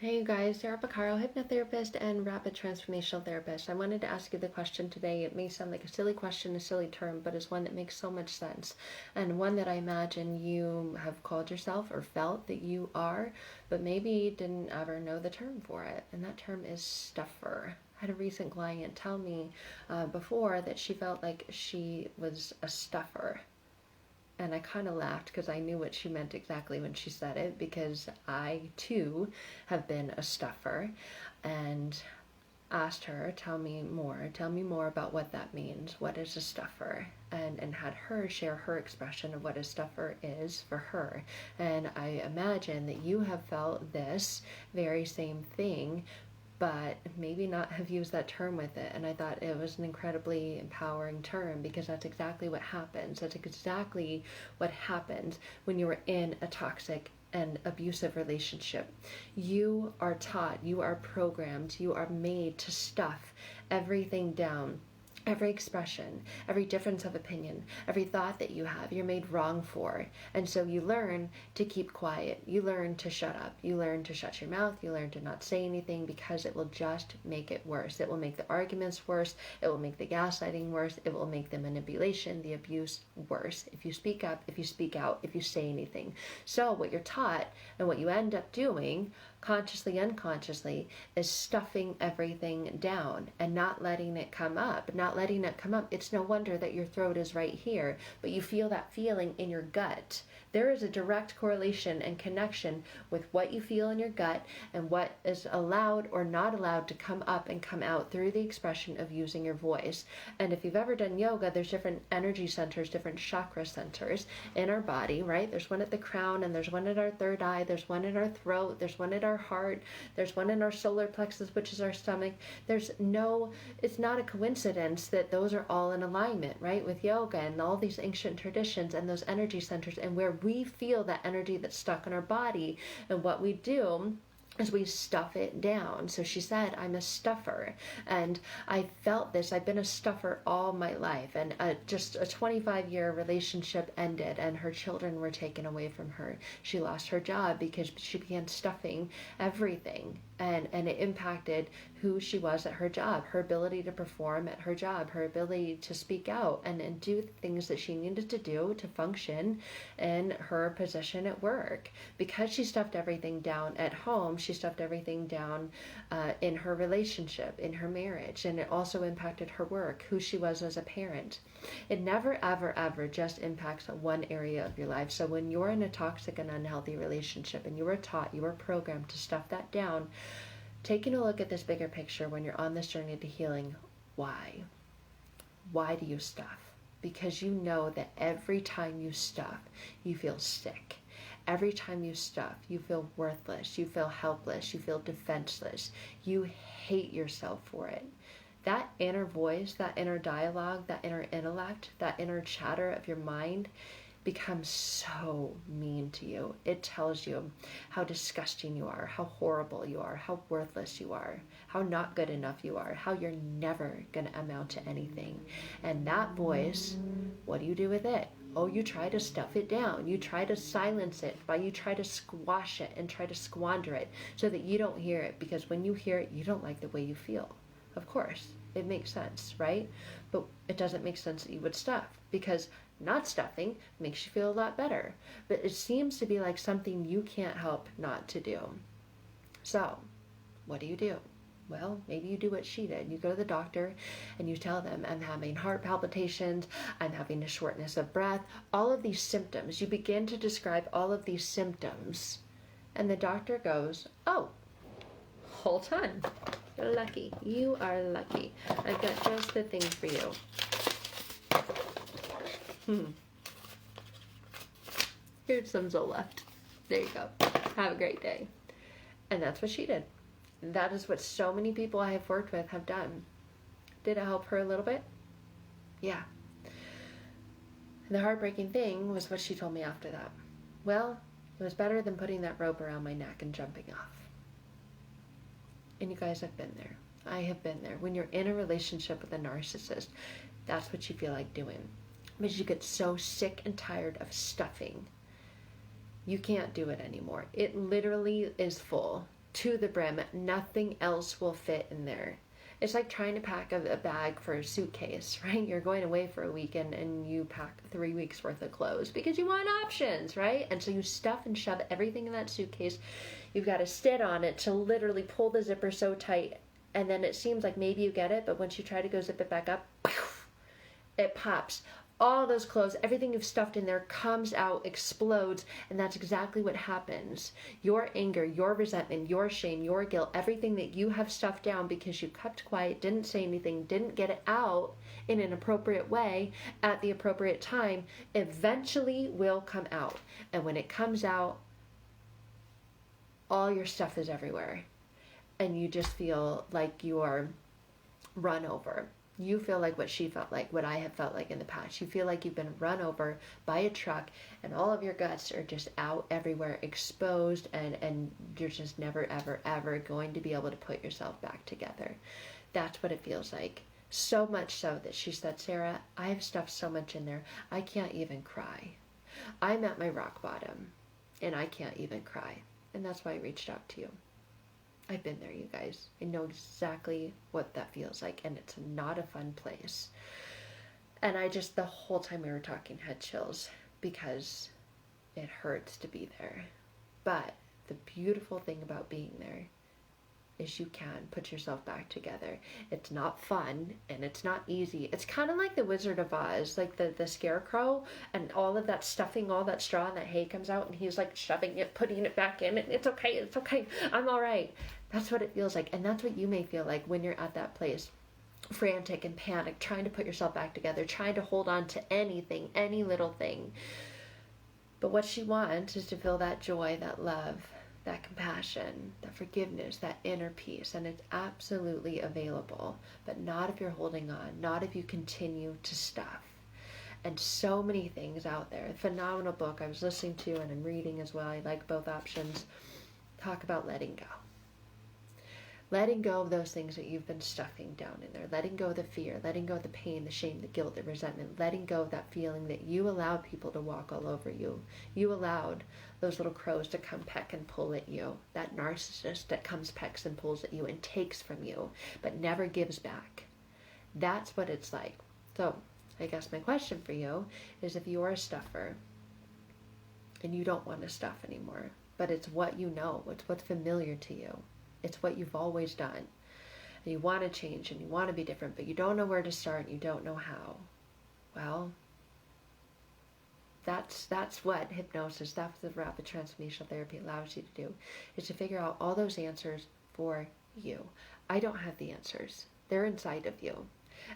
Hey you guys, Sarah Pacaro, hypnotherapist and rapid transformational therapist. I wanted to ask you the question today. It may sound like a silly question, a silly term, but it's one that makes so much sense. And one that I imagine you have called yourself or felt that you are, but maybe didn't ever know the term for it. And that term is stuffer. I had a recent client tell me before that she felt like she was a stuffer. And I kind of laughed because I knew what she meant exactly when she said it, because I too have been a stuffer, and asked her, tell me more about what that means. What is a stuffer? And had her share her expression of what a stuffer is for her. And I imagine that you have felt this very same thing, but maybe not have used that term with it. And I thought it was an incredibly empowering term, because that's exactly what happens. That's exactly what happens when you are in a toxic and abusive relationship. You are taught, you are programmed, you are made to stuff everything down. Every expression, every difference of opinion, every thought that you have, you're made wrong for. And so you learn to keep quiet. You learn to shut up. You learn to shut your mouth. You learn to not say anything, because it will just make it worse. It will make the arguments worse. It will make the gaslighting worse. It will make the manipulation, the abuse worse. If you speak up, if you speak out, if you say anything. So what you're taught and what you end up doing, consciously, unconsciously, is stuffing everything down and not letting it come up. It's no wonder that your throat is right here, but you feel that feeling in your gut. There is a direct correlation and connection with what you feel in your gut and what is allowed or not allowed to come up and come out through the expression of using your voice. And if you've ever done yoga, there's different energy centers, different chakra centers in our body, right? There's one at the crown, and there's one at our third eye, there's one in our throat, there's one at our heart, there's one in our solar plexus, which is our stomach. It's not a coincidence that those are all in alignment, right? With yoga and all these ancient traditions and those energy centers, and where we feel that energy that's stuck in our body. And what we do is we stuff it down. So she said, I'm a stuffer. And I felt this. I've been a stuffer all my life. And just a 25-year relationship ended, and her children were taken away from her. She lost her job because she began stuffing everything. And it impacted who she was at her job, her ability to perform at her job, her ability to speak out and do the things that she needed to do to function in her position at work. Because she stuffed everything down at home, she stuffed everything down in her relationship, in her marriage, and it also impacted her work, who she was as a parent. It never, ever, ever just impacts one area of your life. So when you're in a toxic and unhealthy relationship and you were taught, you were programmed to stuff that down, taking a look at this bigger picture when you're on this journey to healing, why? Why do you stuff? Because you know that every time you stuff, you feel sick. Every time you stuff, you feel worthless, you feel helpless, you feel defenseless. You hate yourself for it. That inner voice, that inner dialogue, that inner intellect, that inner chatter of your mind becomes so mean to you. It tells you how disgusting you are, how horrible you are, how worthless you are, how not good enough you are, how you're never going to amount to anything. And that voice, what do you do with it? Oh, you try to stuff it down. You try to silence it, you try to squash it and try to squander it so that you don't hear it, because when you hear it, you don't like the way you feel. Of course, it makes sense, right? But it doesn't make sense that you would stuff, because not stuffing makes you feel a lot better. But it seems to be like something you can't help not to do. So, what do? Well, maybe you do what she did. You go to the doctor and you tell them, I'm having heart palpitations, I'm having a shortness of breath, all of these symptoms. You begin to describe all of these symptoms. And the doctor goes, oh, hold on. You're lucky. You are lucky. I've got just the thing for you. Here's some Zoloft. There you go. Have a great day. And that's what she did. That is what so many people I have worked with have done. Did it help her a little bit? Yeah. And the heartbreaking thing was what she told me after that. Well, it was better than putting that rope around my neck and jumping off. And you guys have been there. I have been there. When you're in a relationship with a narcissist, that's what you feel like doing. Because you get so sick and tired of stuffing. You can't do it anymore. It literally is full. to the brim. Nothing else will fit in there. It's like trying to pack a bag for a suitcase, right? You're going away for a weekend and you pack 3 weeks worth of clothes because you want options, right? And so you stuff and shove everything in that suitcase. You've got to sit on it to literally pull the zipper so tight. And then it seems like maybe you get it, but once you try to go zip it back up, it pops. All those clothes, everything you've stuffed in there comes out, explodes, and that's exactly what happens. Your anger, your resentment, your shame, your guilt, everything that you have stuffed down because you kept quiet, didn't say anything, didn't get it out in an appropriate way at the appropriate time, eventually will come out. And when it comes out, all your stuff is everywhere. And you just feel like you are run over. You feel like what she felt like, what I have felt like in the past. You feel like you've been run over by a truck and all of your guts are just out everywhere, exposed, and you're just never, ever, ever going to be able to put yourself back together. That's what it feels like. So much so that she said, Sarah, I have stuffed so much in there, I can't even cry. I'm at my rock bottom and I can't even cry. And that's why I reached out to you. I've been there, you guys. I know exactly what that feels like, and it's not a fun place. And I just, the whole time we were talking, had chills because it hurts to be there. But the beautiful thing about being there is you can put yourself back together. It's not fun and it's not easy. It's kind of like the Wizard of Oz, like the scarecrow, and all of that stuffing, all that straw and that hay comes out and he's like shoving it, putting it back in, and it's okay, I'm all right. That's what it feels like, and that's what you may feel like when you're at that place, frantic and panic, trying to put yourself back together, trying to hold on to anything, any little thing. But what she wants is to feel that joy, that love, that compassion, that forgiveness, that inner peace, and it's absolutely available, but not if you're holding on, not if you continue to stuff. And so many things out there. A phenomenal book I was listening to and I'm reading as well, I like both options, talk about letting go. Letting go of those things that you've been stuffing down in there. Letting go of the fear, letting go of the pain, the shame, the guilt, the resentment. Letting go of that feeling that you allowed people to walk all over you. You allowed those little crows to come peck and pull at you. That narcissist that comes, pecks and pulls at you and takes from you, but never gives back. That's what it's like. So I guess my question for you is, if you're a stuffer and you don't want to stuff anymore, but it's what you know, it's what's familiar to you. It's what you've always done. And you want to change and you want to be different, but you don't know where to start and you don't know how. Well, that's what hypnosis, that's what rapid transformational therapy allows you to do, is to figure out all those answers for you. I don't have the answers. They're inside of you.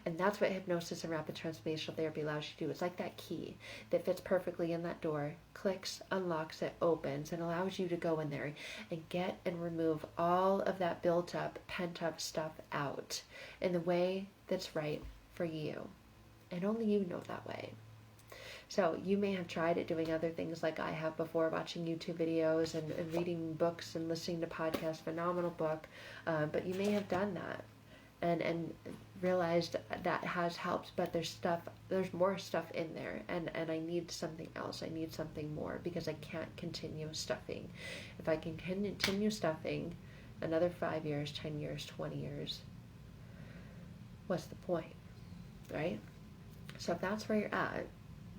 And that's what hypnosis and rapid transformational therapy allows you to do. It's like that key that fits perfectly in that door, clicks, unlocks it, opens, and allows you to go in there and get and remove all of that built up, pent up stuff out in the way that's right for you. And only you know that way. So you may have tried it doing other things like I have before, watching YouTube videos and reading books and listening to podcasts, phenomenal book, but you may have done that and realized that has helped, but there's more stuff in there, and I need something else. I need something more because I can't continue stuffing. If I can continue stuffing another 5 years, 10 years, 20 years, what's the point, right? So if that's where you're at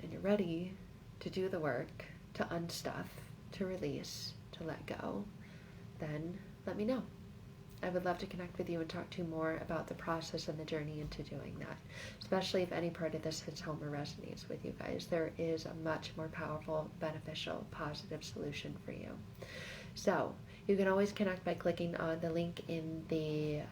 and you're ready to do the work, to unstuff, to release, to let go, then let me know. I would love to connect with you and talk to you more about the process and the journey into doing that, especially if any part of this hits home or resonates with you guys. There is a much more powerful, beneficial, positive solution for you. So you can always connect by clicking on the link in the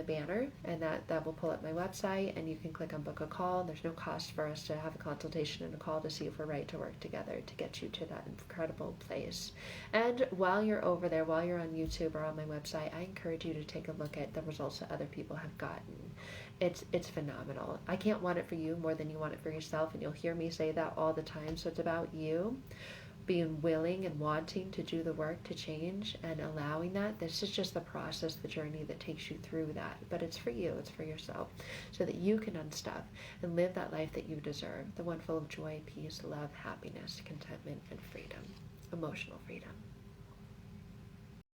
banner, and that will pull up my website, and you can click on book a call. There's no cost for us to have a consultation and a call to see if we're right to work together to get you to that incredible place. And while you're over there, while you're on YouTube or on my website, I encourage you to take a look at the results that other people have gotten. It's phenomenal. I can't want it for you more than you want it for yourself, and you'll hear me say that all the time. So it's about you being willing and wanting to do the work to change and allowing that. This is just the process, the journey that takes you through that. But it's for you, it's for yourself, so that you can unstuff and live that life that you deserve, the one full of joy, peace, love, happiness, contentment, and freedom, emotional freedom.